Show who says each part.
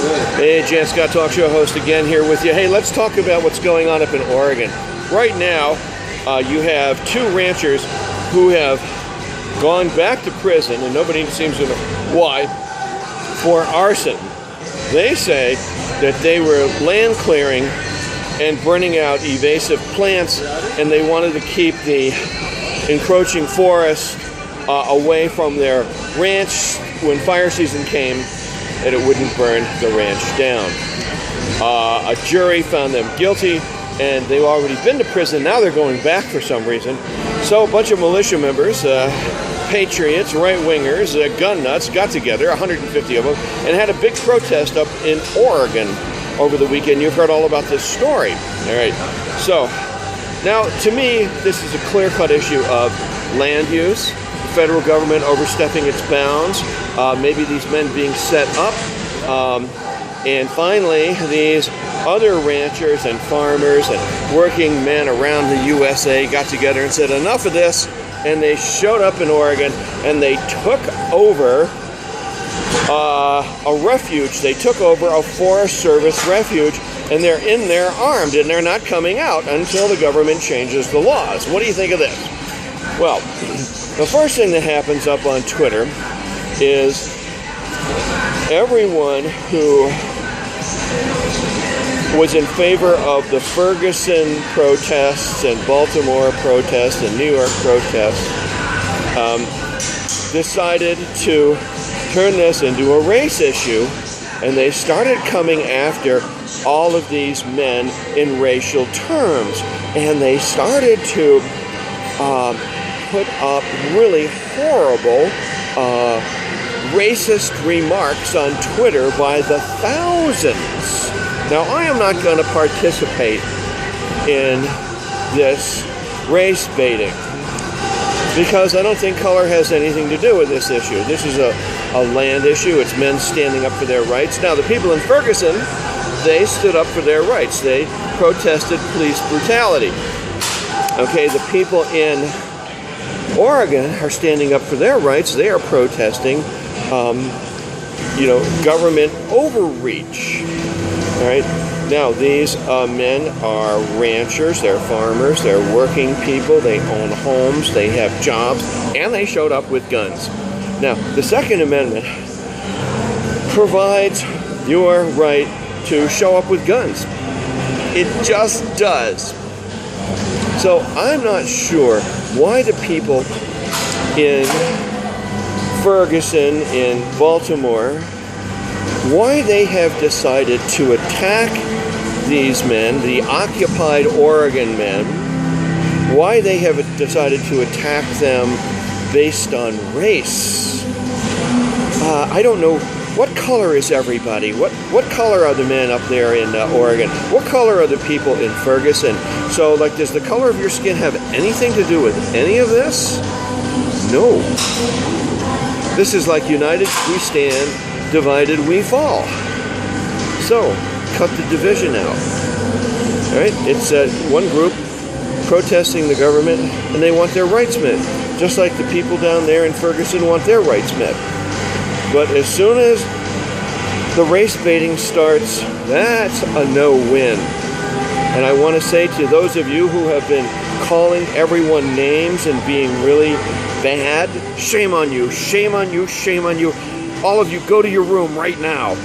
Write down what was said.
Speaker 1: Hey, Jann Scott, talk show host again here with you. Hey, let's talk about what's going on up in Oregon. Right now, you have two ranchers who have gone back to prison, and nobody seems to know why, for arson. They say that they were land clearing and burning out invasive plants, and they wanted to keep the encroaching forest away from their ranch when fire season came, and it wouldn't burn the ranch down. A jury found them guilty, and they've already been to prison. Now they're going back for some reason. So a bunch of militia members, patriots, right-wingers, gun nuts got together, 150 of them, and had a big protest up in Oregon over the weekend. You've heard all about this story. All right. So now, to me, this is a clear-cut issue of land use, federal government overstepping its bounds, maybe these men being set up, and finally, these other ranchers and farmers and working men around the USA got together and said, enough of this, and they showed up in Oregon, and they took over a refuge. They took over a Forest Service refuge, and they're in there armed, and they're not coming out until the government changes the laws. What do you think of this? Well, the first thing that happens up on Twitter is everyone who was in favor of the Ferguson protests and Baltimore protests and New York protests decided to turn this into a race issue, and they started coming after all of these men in racial terms, and they started to put up really horrible racist remarks on Twitter by the thousands. Now, I am not going to participate in this race baiting because I don't think color has anything to do with this issue. This is a land issue. It's men standing up for their rights. Now, the people in Ferguson, they stood up for their rights. They protested police brutality. Okay, the people in Oregon are standing up for their rights. They are protesting, government overreach. All right. Now, these men are ranchers, they're farmers, they're working people, they own homes, they have jobs, and they showed up with guns. Now, the Second Amendment provides your right to show up with guns. It just does. So I'm not sure why the people in Ferguson, in Baltimore, why they have decided to attack these men, the occupied Oregon men, why they have decided to attack them based on race. I don't know. What color is everybody? What color are the men up there in Oregon? What color are the people in Ferguson? So, does the color of your skin have anything to do with any of this? No. This is like united we stand, divided we fall. So, cut the division out. All right? It's one group protesting the government, and they want their rights met, just like the people down there in Ferguson want their rights met. But as soon as the race baiting starts, that's a no-win. And I want to say to those of you who have been calling everyone names and being really bad, shame on you, shame on you, shame on you. All of you, go to your room right now.